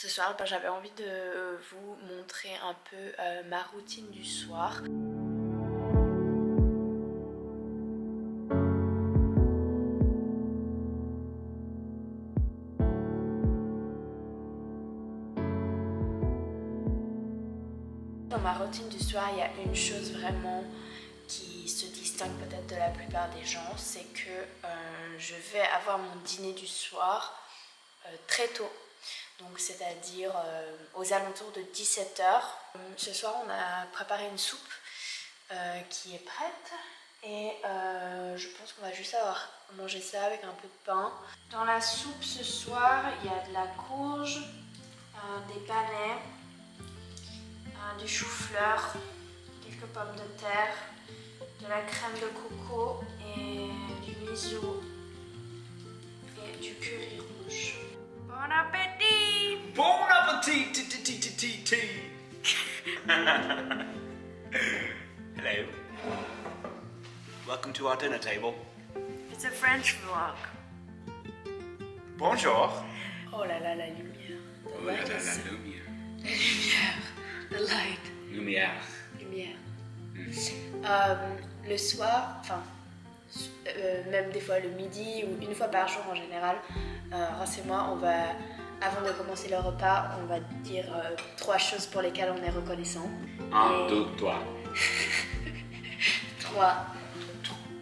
Ce soir, j'avais envie de vous montrer un peu ma routine du soir. Dans ma routine du soir, il y a une chose vraiment qui se distingue peut-être de la plupart des gens, c'est que je vais avoir mon dîner du soir très tôt. Donc c'est-à-dire aux alentours de 17 h. Ce soir, on a préparé une soupe qui est prête et je pense qu'on va juste avoir mangé ça avec un peu de pain. Dans la soupe ce soir, il y a de la courge, des panais, du chou-fleur, quelques pommes de terre, de la crème de coco et du miso et du curry rouge. Bon appétit! Bon appétit! Hello. Welcome to our dinner table. It's a French vlog. Bonjour. Oh là là, la lumière. Oh là là, la lumière. La lumière. The light. Lumière. Lumière. Le soir, enfin, même des fois le midi ou une fois par jour en général, Ross et moi, on va, avant de commencer le repas, on va dire 3 choses pour lesquelles on est reconnaissant. 1, 2, 3. 3.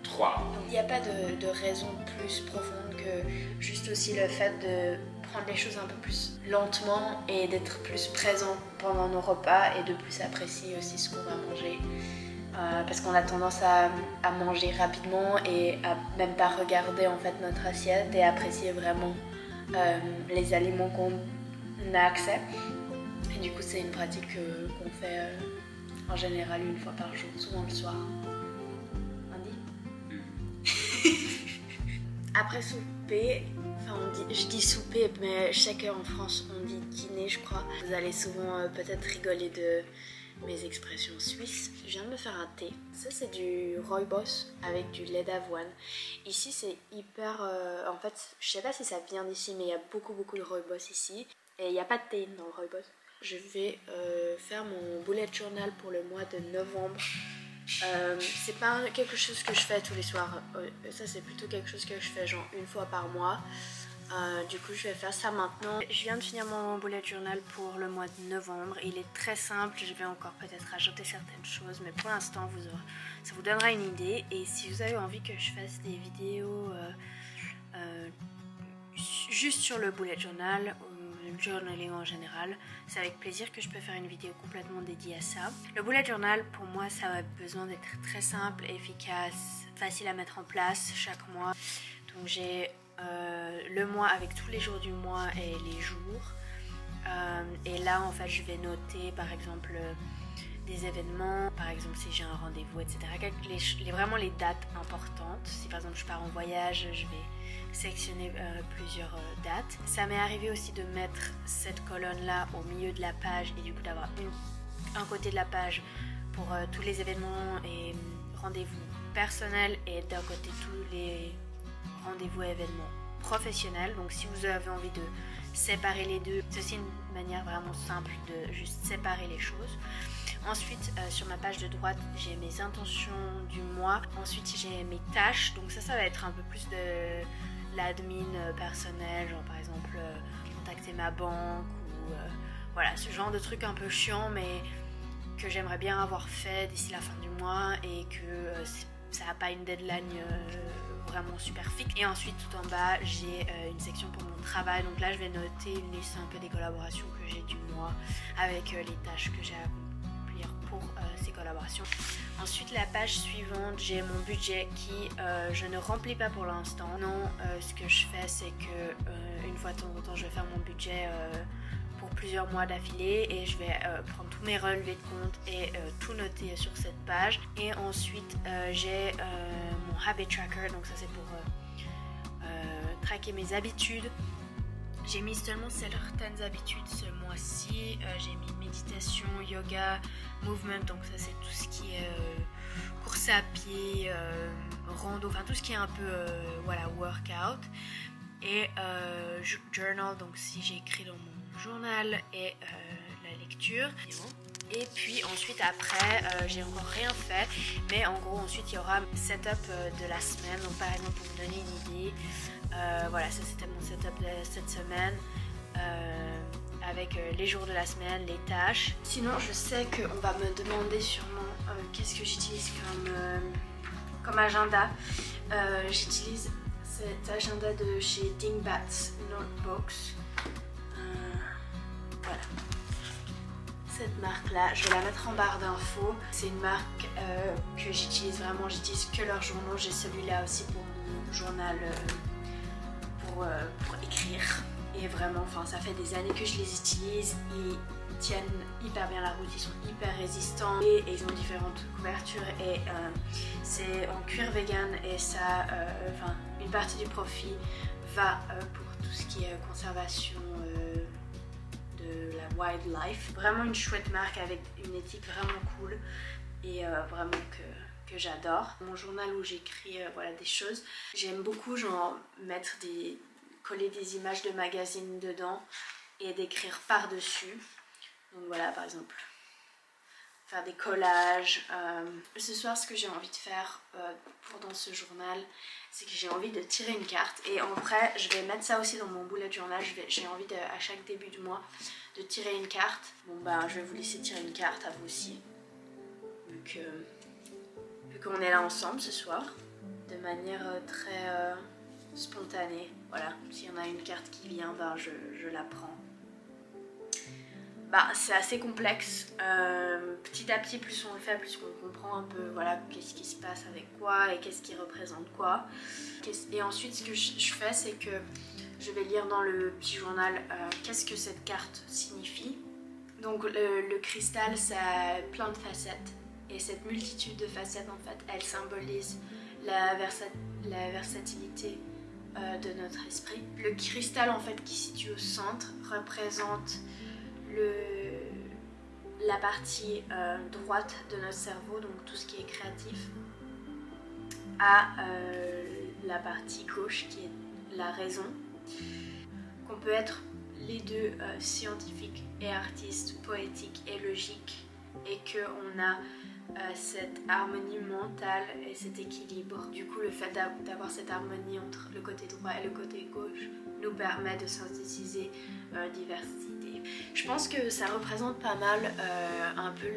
3. Donc il n'y a pas de raison plus profonde que juste aussi le fait de prendre les choses un peu plus lentement et d'être plus présent pendant nos repas et de plus apprécier aussi ce qu'on va manger. Parce qu'on a tendance à manger rapidement et à même pas regarder en fait notre assiette et apprécier vraiment les aliments qu'on a accès. Et du coup c'est une pratique qu'on fait en général une fois par jour, souvent le soir. Après souper, enfin je dis souper, mais je sais qu'en France on dit dîner je crois. Vous allez souvent peut-être rigoler de mes expressions suisses. Je viens de me faire un thé. Ça c'est du rooibos avec du lait d'avoine. Ici c'est hyper... en fait, je sais pas si ça vient d'ici, mais il y a beaucoup de rooibos ici. Et il n'y a pas de thé dans le rooibos. Je vais faire mon bullet journal pour le mois de novembre. C'est pas quelque chose que je fais tous les soirs, ça c'est plutôt quelque chose que je fais genre une fois par mois. Du coup je vais faire ça maintenant. Je viens de finir mon bullet journal pour le mois de novembre. Il est très simple, je vais encore peut-être rajouter certaines choses, mais pour l'instant ça vous donnera une idée. Et si vous avez envie que je fasse des vidéos juste sur le bullet journal, le journaling en général, c'est avec plaisir que je peux faire une vidéo complètement dédiée à ça. Le bullet journal pour moi ça a besoin d'être très simple, efficace, facile à mettre en place chaque mois. Donc j'ai le mois avec tous les jours du mois et les jours, et là en fait je vais noter par exemple des événements, par exemple si j'ai un rendez-vous, etc. Vraiment les dates importantes. Si par exemple je pars en voyage, je vais sélectionner plusieurs dates. Ça m'est arrivé aussi de mettre cette colonne là au milieu de la page et du coup d'avoir un côté de la page pour tous les événements et rendez-vous personnels et d'un côté tous les rendez-vous et événements professionnels. Donc si vous avez envie de séparer les deux, c'est aussi une manière vraiment simple de juste séparer les choses. Ensuite, sur ma page de droite, j'ai mes intentions du mois. Ensuite, j'ai mes tâches. Donc ça va être un peu plus de l'admin personnel, genre par exemple contacter ma banque ou voilà, ce genre de trucs un peu chiant, mais que j'aimerais bien avoir fait d'ici la fin du mois et que ça n'a pas une deadline vraiment super fixe. Et ensuite, tout en bas, j'ai une section pour mon travail. Donc là, je vais noter une liste un peu des collaborations que j'ai du mois avec les tâches que j'ai à accomplir pour ces collaborations. Ensuite, la page suivante, j'ai mon budget qui je ne remplis pas pour l'instant. Non, ce que je fais, c'est que une fois de temps en temps, je vais faire mon budget pour plusieurs mois d'affilée et je vais prendre tous mes relevés de compte et tout noter sur cette page. Et ensuite, j'ai mon habit tracker, donc ça c'est pour traquer mes habitudes. J'ai mis seulement certaines habitudes ce mois-ci. J'ai mis méditation, yoga, movement, donc ça c'est tout ce qui est course à pied, rando, enfin tout ce qui est un peu voilà, workout. Et journal, donc si j'ai écrit dans mon journal et la lecture. Et puis ensuite après j'ai encore rien fait, mais en gros ensuite il y aura setup de la semaine. Donc par exemple pour vous donner une idée, voilà, ça c'était mon setup de cette semaine, avec les jours de la semaine, les tâches. Sinon je sais qu'on va me demander sûrement qu'est-ce que j'utilise comme agenda. J'utilise cet agenda de chez Dingbat's Notebooks. Voilà. Cette marque là, je vais la mettre en barre d'infos. C'est une marque que j'utilise vraiment, j'utilise que leurs journaux. J'ai celui-là aussi pour mon journal pour écrire. Et vraiment, enfin, ça fait des années que je les utilise. Ils tiennent hyper bien la route, ils sont hyper résistants et ils ont différentes couvertures et c'est en cuir vegan et ça, enfin, une partie du profit va pour tout ce qui est conservation de la wildlife. Vraiment une chouette marque avec une éthique vraiment cool et vraiment que j'adore. Mon journal où j'écris voilà, des choses, j'aime beaucoup genre coller des images de magazines dedans et d'écrire par-dessus. Donc voilà, par exemple, faire des collages. Ce soir, ce que j'ai envie de faire dans ce journal, c'est que j'ai envie de tirer une carte. Et en vrai, je vais mettre ça aussi dans mon bullet journal. J'ai envie à chaque début du mois de tirer une carte. Bon bah, je vais vous laisser tirer une carte à vous aussi, vu qu'on est là ensemble ce soir, de manière très spontanée. Voilà, s'il y en a une carte qui vient, bah, je la prends. Bah, c'est assez complexe. Petit à petit, plus on le fait, plus on comprend un peu voilà, qu'est-ce qui se passe avec quoi et qu'est-ce qui représente quoi. Et ensuite, ce que je fais, c'est que je vais lire dans le petit journal qu'est-ce que cette carte signifie. Donc le cristal, ça a plein de facettes. Et cette multitude de facettes, en fait, elle symbolise la versatilité de notre esprit. Le cristal, en fait, qui se situe au centre, représente la partie droite de notre cerveau, donc tout ce qui est créatif, à la partie gauche qui est la raison. Qu'on peut être les deux scientifiques et artistes, poétiques et logiques, et qu'on a cette harmonie mentale et cet équilibre. Du coup, le fait d'avoir cette harmonie entre le côté droit et le côté gauche nous permet de synthétiser diversité. Je pense que ça représente pas mal un peu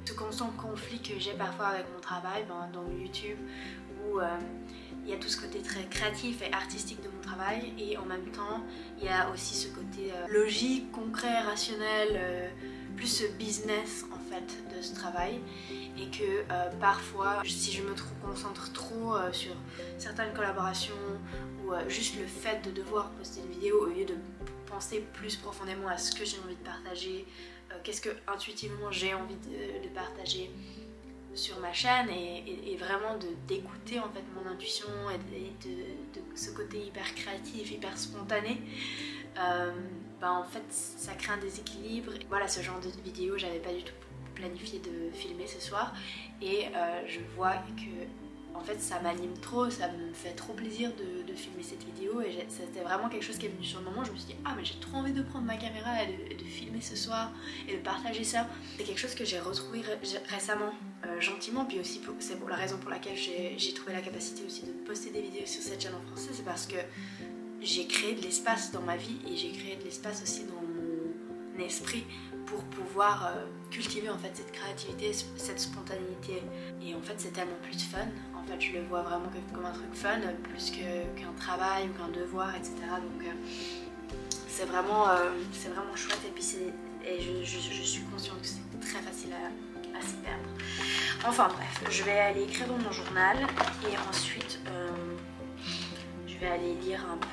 ce constant conflit que j'ai parfois avec mon travail dans YouTube, où il y a tout ce côté très créatif et artistique de mon travail, et en même temps il y a aussi ce côté logique, concret, rationnel, plus business en fait de ce travail, et que parfois si je me concentre trop sur certaines collaborations ou juste le fait de devoir poster une vidéo au lieu de penser plus profondément à ce que j'ai envie de partager, qu'est-ce que intuitivement j'ai envie de partager sur ma chaîne, et vraiment d'écouter en fait mon intuition et de ce côté hyper créatif, hyper spontané, en fait ça crée un déséquilibre. Voilà, ce genre de vidéo j'avais pas du tout planifié de filmer ce soir, et je vois que en fait ça m'anime trop, ça me fait trop plaisir de filmer cette vidéo, et c'était vraiment quelque chose qui est venu sur le moment. Je me suis dit ah mais j'ai trop envie de prendre ma caméra et de filmer ce soir et de partager ça. C'est quelque chose que j'ai retrouvé récemment, gentiment, puis aussi c'est pour la raison pour laquelle j'ai trouvé la capacité aussi de poster des vidéos sur cette chaîne en français. C'est parce que j'ai créé de l'espace dans ma vie, et j'ai créé de l'espace aussi dans mon esprit pour pouvoir cultiver en fait cette créativité, cette spontanéité. Et en fait c'est tellement plus de fun. En fait je le vois vraiment comme un truc fun, plus qu'un travail ou qu'un devoir, etc. Donc c'est vraiment chouette, et puis je suis consciente que c'est très facile à s'y perdre. Enfin bref, je vais aller écrire dans mon journal, et ensuite je vais aller lire un peu.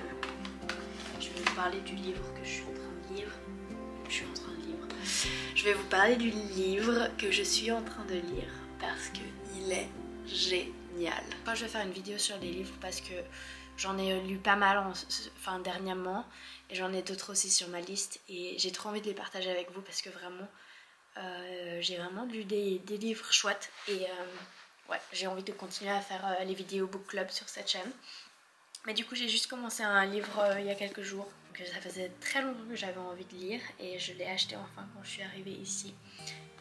Je vais vous parler du livre que je suis en train de lire. Je vais vous parler du livre que je suis en train de lire parce qu'il est génial. Moi je vais faire une vidéo sur des livres parce que j'en ai lu pas mal dernièrement, et j'en ai d'autres aussi sur ma liste, et j'ai trop envie de les partager avec vous parce que vraiment j'ai vraiment lu des livres chouettes, et ouais, j'ai envie de continuer à faire les vidéos book club sur cette chaîne. Mais du coup j'ai juste commencé un livre il y a quelques jours que ça faisait très longtemps que j'avais envie de lire et je l'ai acheté enfin quand je suis arrivée ici.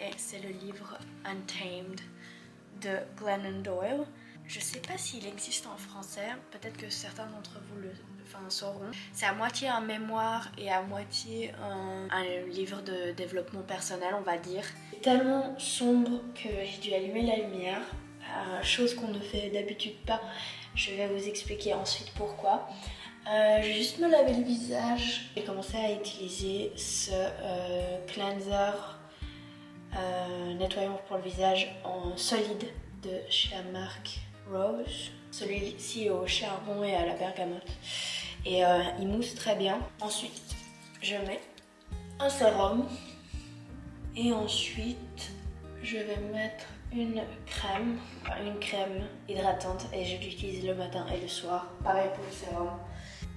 Et c'est le livre Untamed de Glennon Doyle. Je sais pas s'il existe en français, peut-être que certains d'entre vous le sauront. C'est à moitié un mémoire et à moitié un livre de développement personnel, on va dire. C'est tellement sombre que j'ai dû allumer la lumière, chose qu'on ne fait d'habitude pas. Je vais vous expliquer ensuite pourquoi. Je vais juste me laver le visage. J'ai commencé à utiliser ce cleanser nettoyant pour le visage en solide de chez la marque Rose. Celui-ci au charbon et à la bergamote. Et il mousse très bien. Ensuite, je mets un sérum. Et ensuite, je vais mettre une crème hydratante. Et je l'utilise le matin et le soir. Pareil pour le sérum.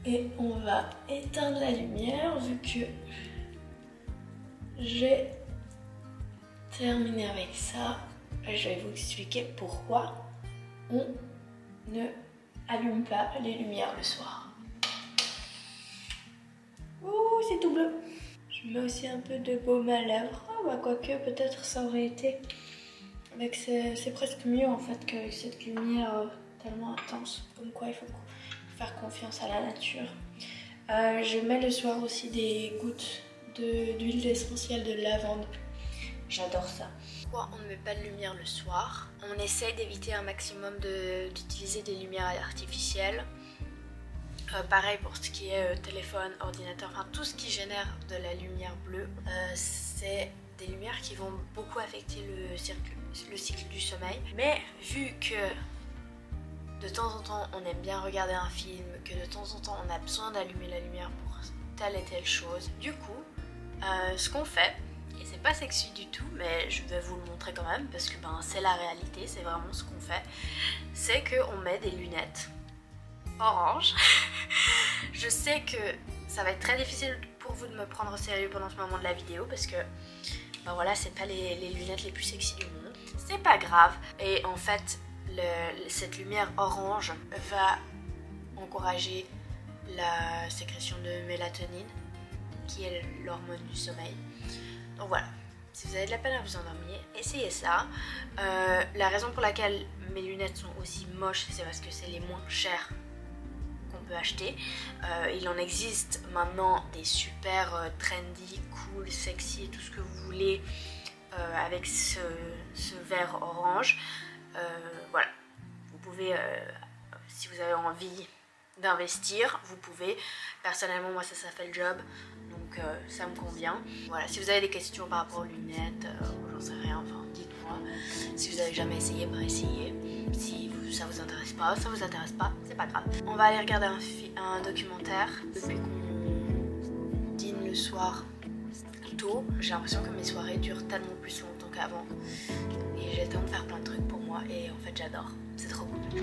Et on va éteindre la lumière vu que j'ai terminé avec ça. Je vais vous expliquer pourquoi on ne allume pas les lumières le soir. Ouh, c'est tout bleu. Je mets aussi un peu de baume à lèvres. Ah bah quoique peut-être ça aurait été avec c'est presque mieux en fait qu'avec cette lumière tellement intense. Comme quoi il faut faire confiance à la nature. Je mets le soir aussi des gouttes d'huile essentielle de lavande. J'adore ça. Pourquoi on ne met pas de lumière le soir? On essaie d'éviter un maximum d'utiliser des lumières artificielles. Pareil pour ce qui est téléphone, ordinateur, enfin tout ce qui génère de la lumière bleue. C'est des lumières qui vont beaucoup affecter le cycle du sommeil. Mais vu que de temps en temps on aime bien regarder un film, que de temps en temps on a besoin d'allumer la lumière pour telle et telle chose, du coup ce qu'on fait, et c'est pas sexy du tout mais je vais vous le montrer quand même parce que c'est la réalité, c'est vraiment ce qu'on fait, c'est qu'on met des lunettes orange. Je sais que ça va être très difficile pour vous de me prendre au sérieux pendant ce moment de la vidéo parce que voilà, c'est pas les lunettes les plus sexy du monde. C'est pas grave. Et en fait, cette lumière orange va encourager la sécrétion de mélatonine qui est l'hormone du sommeil. Donc voilà, si vous avez de la peine à vous endormir, essayez ça. La raison pour laquelle mes lunettes sont aussi moches, c'est parce que c'est les moins chères qu'on peut acheter. Il en existe maintenant des super trendy, cool, sexy, tout ce que vous voulez avec ce vert orange. Voilà, vous pouvez, si vous avez envie d'investir, vous pouvez. Personnellement, moi ça fait le job, donc ça me convient. Voilà, si vous avez des questions par rapport aux lunettes, j'en sais rien, enfin dites-moi. Si vous avez jamais essayé, essayez. Si ça vous intéresse pas, c'est pas grave. On va aller regarder un documentaire. Depuis qu'on dîne le soir tôt, j'ai l'impression que mes soirées durent tellement plus longtemps qu'avant. Et j'ai le temps de faire plein de trucs pour moi et en fait j'adore, c'est trop cool.